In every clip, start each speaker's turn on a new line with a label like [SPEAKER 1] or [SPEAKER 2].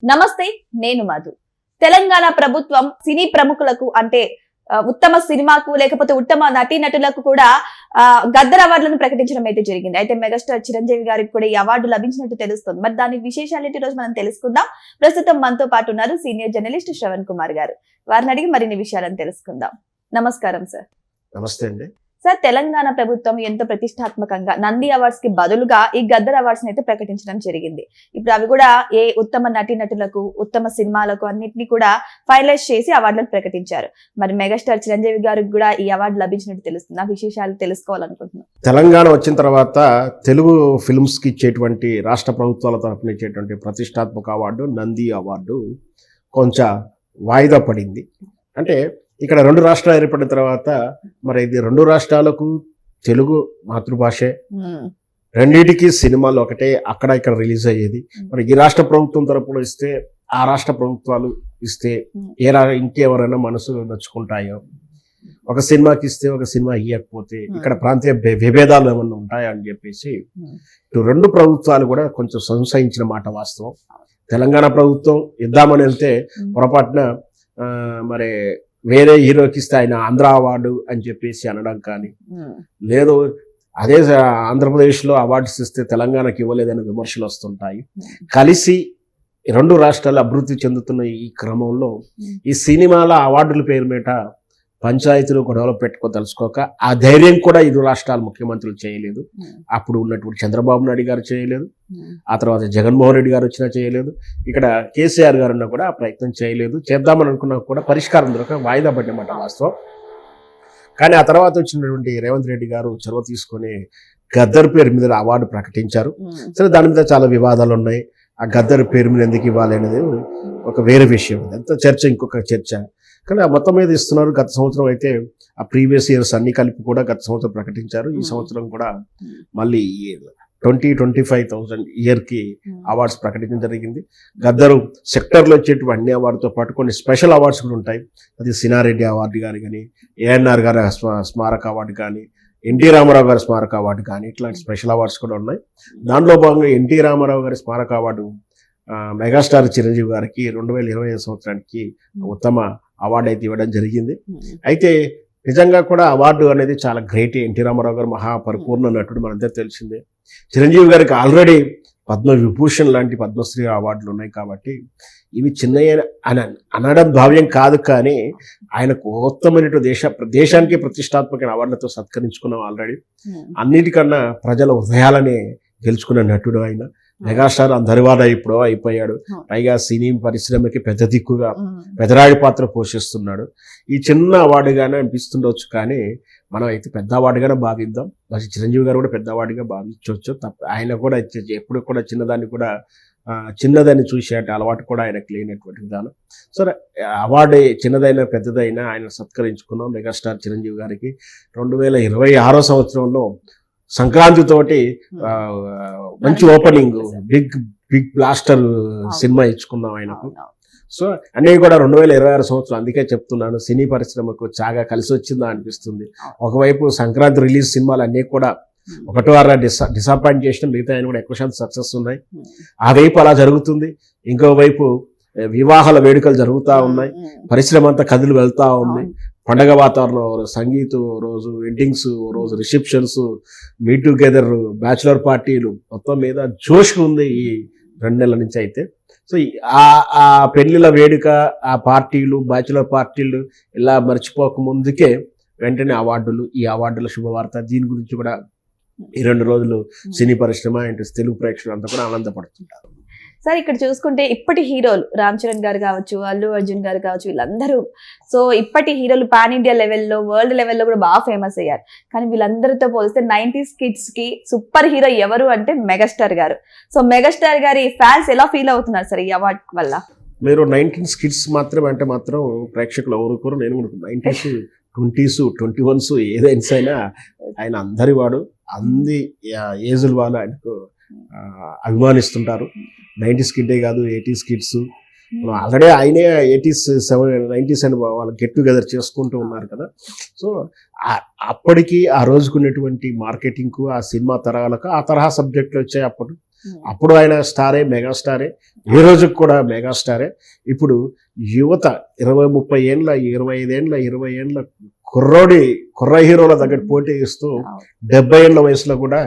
[SPEAKER 1] నమస్తే, నేను మధు. తెలంగాణ ప్రభుత్వం సినీ ప్రముఖులకు అంటే ఉత్తమ సినిమాకు లేకపోతే ఉత్తమ నటీనటులకు కూడా గద్దర్ అవార్డులను ప్రకటించడం అయితే జరిగింది. అయితే మెగాస్టార్ చిరంజీవి గారికి కూడా ఈ అవార్డు లభించినట్టు తెలుస్తుంది. మరి దాని విశేషాలు ఈ రోజు మనం తెలుసుకుందాం. ప్రస్తుతం మనతో పాటు ఉన్నారు సీనియర్ జర్నలిస్ట్ శ్రవణ్ కుమార్ గారు. వారిని అడిగి మరిన్ని విషయాలను తెలుసుకుందాం. నమస్కారం సార్.
[SPEAKER 2] నమస్తే అండి.
[SPEAKER 1] సార్, తెలంగాణ ప్రభుత్వం ఎంతో ప్రతిష్టాత్మకంగా నంది అవార్డ్స్ కి బదులుగా ఈ గద్దర్ అవార్డ్స్ అయితే ప్రకటించడం జరిగింది. ఇప్పుడు అవి కూడా ఏ ఉత్తమ నటీనటులకు ఉత్తమ సినిమాలకు అన్నింటినీ కూడా ఫైనలైజ్ చేసి అవార్డులను ప్రకటించారు. మరి మెగాస్టార్ చిరంజీవి గారికి కూడా ఈ అవార్డు లభించినట్టు తెలుస్తుంది. ఆ విశేషాలు తెలుసుకోవాలనుకుంటున్నాను.
[SPEAKER 2] తెలంగాణ వచ్చిన తర్వాత తెలుగు ఫిల్మ్స్ కి ఇచ్చేటువంటి రాష్ట్ర ప్రభుత్వాల తరఫున ఇచ్చేటువంటి ప్రతిష్టాత్మక అవార్డు నంది అవార్డు కొంచెం వాయిదా పడింది. అంటే ఇక్కడ రెండు రాష్ట్రాలు ఏర్పడిన తర్వాత మరి ఇది రెండు రాష్ట్రాలకు తెలుగు మాతృభాషే, రెండింటికి సినిమాలు ఒకటే, అక్కడ ఇక్కడ రిలీజ్ అయ్యేది. మరి ఈ రాష్ట్ర ప్రభుత్వం తరపున ఇస్తే ఆ రాష్ట్ర ప్రభుత్వాలు ఇస్తే ఇంకెవరైనా మనసు నచ్చుకుంటాయో, ఒక సినిమాకి ఇస్తే ఒక సినిమా ఇవ్వకపోతే ఇక్కడ ప్రాంతీయ విభేదాలు ఏమన్నా ఉంటాయా అని చెప్పేసి ఇటు రెండు ప్రభుత్వాలు కూడా కొంచెం సంశయించిన మాట వాస్తవం. తెలంగాణ ప్రభుత్వం ఇద్దామని వెళ్తే పొరపాటున మరి వేరే హీరోకి ఇస్తే ఆయన ఆంధ్ర అవార్డు అని చెప్పేసి అనడం కానీ, లేదు అదే ఆంధ్రప్రదేశ్లో అవార్డ్స్ ఇస్తే తెలంగాణకి ఇవ్వలేదని విమర్శలు వస్తుంటాయి. కలిసి రెండు రాష్ట్రాలు అభివృద్ధి చెందుతున్న ఈ క్రమంలో ఈ సినిమాల అవార్డుల పేరు మీద పంచాయతీలు గొడవలు పెట్టుకోదలుచుకోక ఆ ధైర్యం కూడా ఇరు రాష్ట్రాల ముఖ్యమంత్రులు చేయలేదు. అప్పుడు ఉన్నటువంటి చంద్రబాబు నాయుడు గారు చేయలేదు, ఆ తర్వాత జగన్మోహన్ రెడ్డి గారు వచ్చినా చేయలేదు, ఇక్కడ కేసీఆర్ గారు ఉన్నా కూడా ఆ ప్రయత్నం చేయలేదు. చేద్దామని అనుకున్నా కూడా పరిష్కారం దొరక వాయిదా పడ్డమాట వాస్తవం. కానీ ఆ తర్వాత వచ్చినటువంటి రేవంత్ రెడ్డి గారు చొరవ తీసుకొని గద్దర్ పేరు మీద అవార్డు ప్రకటించారు. సరే, దాని మీద చాలా వివాదాలు ఉన్నాయి. ఆ గద్దర్ పేరు మీద ఎందుకు ఇవ్వాలి అనేది ఒక వేరే విషయం, ఎంత చర్చ, ఇంకొక చర్చ. కానీ ఆ మొత్తం మీద ఇస్తున్నారు. గత సంవత్సరం అయితే ఆ ప్రీవియస్ ఇయర్స్ అన్ని కలిపి కూడా గత సంవత్సరం ప్రకటించారు. ఈ సంవత్సరం కూడా మళ్ళీ 20,000-25,000 ఇయర్కి అవార్డ్స్ ప్రకటించడం జరిగింది. గద్దరు సెక్టర్లో వచ్చేటువంటి అన్ని అవార్డుతో పాటు కొన్ని స్పెషల్ అవార్డ్స్ కూడా ఉంటాయి. అది సినారెడ్డి అవార్డు కానీ, ఏఎన్ఆర్ గారి స్మారక అవార్డు కానీ, ఎన్టీ రామారావు గారి స్మారక అవార్డు కానీ, ఇట్లాంటి స్పెషల్ అవార్డ్స్ కూడా ఉన్నాయి. దానిలో భాగంగా ఎన్టీ రామారావు గారి స్మారక అవార్డు మెగాస్టార్ చిరంజీవి గారికి 2025 సంవత్సరానికి ఉత్తమ అవార్డు అయితే ఇవ్వడం జరిగింది. అయితే నిజంగా కూడా అవార్డు అనేది చాలా గ్రేట్. ఎన్టీ రామారావు గారు మహాపరిపూర్ణ నటుడు, మనందరూ తెలిసిందే. చిరంజీవి గారికి ఆల్రెడీ పద్మవిభూషణ్ లాంటి పద్మశ్రీ అవార్డులు ఉన్నాయి. కాబట్టి ఇవి చిన్నయ్య అనడం భావ్యం కాదు. కానీ ఆయనకు ఉత్తమైన దేశానికి ప్రతిష్టాత్మక అవార్డులతో సత్కరించుకున్నాం ఆల్రెడీ. అన్నిటికన్నా ప్రజల హృదయాలనే గెలుచుకున్న నటుడు ఆయన. మెగాస్టార్ అందరివాడ ఇప్పుడు అయిపోయాడు. పైగా సినీ పరిశ్రమకి పెద్ద దిక్కుగా పెదరాడి పాత్ర పోషిస్తున్నాడు. ఈ చిన్న అవార్డుగానే అనిపిస్తుండొచ్చు, కానీ మనం అయితే పెద్ద అవార్డుగానే భావిద్దాం. మరి చిరంజీవి గారు కూడా పెద్ద అవార్డుగా భావించవచ్చు. ఆయన కూడా ఎప్పుడు కూడా చిన్నదాన్ని కూడా చిన్నదాన్ని చూసే అలవాటు కూడా ఆయనకు లేనటువంటి విధానం. సరే, అవార్డు చిన్నదైనా పెద్దదైనా ఆయన సత్కరించుకున్నాం మెగాస్టార్ చిరంజీవి గారికి. 2026 సంవత్సరంలో సంక్రాంతి తోటి మంచి ఓపెనింగ్, బిగ్ బ్లాస్టర్ సినిమా ఇచ్చుకున్నాం ఆయనకు. సో అన్నీ కూడా 2026 సంవత్సరం. అందుకే చెప్తున్నాను, సినీ పరిశ్రమకు చాలా కలిసి వచ్చిందా అనిపిస్తుంది. ఒకవైపు సంక్రాంతి రిలీజ్ సినిమాలు అన్నీ కూడా ఒకటో అర డిసప్పాయింట్ చేసిన, మిగతా ఆయన కూడా ఎక్కువ శాతం సక్సెస్ ఉన్నాయి. ఆ వైపు అలా జరుగుతుంది. ఇంకోవైపు వివాహాల వేడుకలు జరుగుతూ ఉన్నాయి, పరిశ్రమ అంతా కదిలి వెళ్తూ ఉంది. పండగ వాతావరణం, సంగీతం రోజు, వెడ్డింగ్స్ రోజు, రిసెప్షన్స్, మీట్ టుగెదర్, బ్యాచులర్ పార్టీలు, మొత్తం మీద జోష్ ఉంది ఈ 2 నెలల నుంచి. అయితే సో ఆ పెళ్లిల వేడుక, ఆ పార్టీలు, బ్యాచులర్ పార్టీలు ఇలా మర్చిపోక ముందుకే వెంటనే అవార్డులు, ఈ అవార్డుల శుభవార్త. దీని గురించి కూడా ఈ 2 రోజులు సినీ పరిశ్రమ అండ్ తెలుగు ప్రేక్షకులు అంతా కూడా ఆనందపడుతుంటారు.
[SPEAKER 1] సార్, ఇక్కడ చూసుకుంటే ఇప్పటి హీరోలు రామ్ చరణ్ గారు కావచ్చు, అల్లు అర్జున్ గారు కావచ్చు, వీళ్ళందరూ సో ఇప్పటి హీరోలు పాన్ ఇండియా లెవెల్లో, వరల్డ్ లెవెల్లో కూడా బాగా ఫేమస్ అయ్యారు. కానీ వీళ్ళందరితో పోలిస్తే 90s కిడ్స్ కి సూపర్ హీరో ఎవరు అంటే మెగాస్టార్ గారు. సో మెగాస్టార్ గారి ఫ్యాన్స్ ఎలా ఫీల్ అవుతున్నారు సార్ ఈ అవార్డు వల్ల?
[SPEAKER 2] మీరు 90s కిడ్స్ మాత్రమే అంటే మాత్రం ప్రేక్షకులు ఎవరుకోరు. నేను 90s, 20s, 21s ఏదైనా ఆయన అందరి వాడు, అన్ని ఏజుల వాళ్ళు ఆయనకు అభిమానిస్తుంటారు. 90s కిడ్డే కాదు, 80s కిడ్స్ ఆల్రెడీ ఆయనే 80s 90s అని వాళ్ళు గెట్ టుగెదర్ చేసుకుంటూ ఉన్నారు కదా. సో అప్పటికి ఆ రోజుకున్నటువంటి మార్కెటింగ్కు, ఆ సినిమా తరాలకు ఆ తరహా సబ్జెక్టులు వచ్చాయి అప్పుడు. అప్పుడు ఆయన స్టారే, మెగాస్టారే, ఈ రోజుకి కూడా మెగాస్టారే. ఇప్పుడు యువత 20-30 ఏండ్ల, 25 ఏండ్ల, 20 ఏండ్ల కుర్ర హీరోల దగ్గర పోటీ ఇస్తూ 70 ఏళ్ల వయసులో కూడా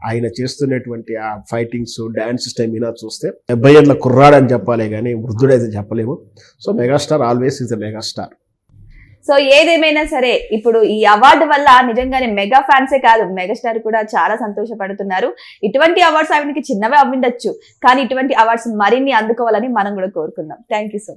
[SPEAKER 2] ఆయన చేస్తున్నటువంటి ఆ ఫైటింగ్స్, డాన్స్ స్టెమినా చూస్తే 70 ఏళ్ల కుర్రాడని చెప్పాలి కానీ వృద్ధుడైతే చెప్పలేము. So megastar always is a megastar.
[SPEAKER 1] So ఏదేమైనా సరే ఇప్పుడు ఈ అవార్డు వల్ల నిజంగానే మెగా ఫ్యాన్సే కాదు, మెగాస్టార్ కూడా చాలా సంతోషపడుతున్నారు. ఇటువంటి అవార్డ్స్ ఆయనకి చిన్నవే అవ్విండొచ్చు, కానీ ఇటువంటి అవార్డ్స్ మరిన్ని అందుకోవాలని మనం కూడా కోరుకుందాం. Thank you so much.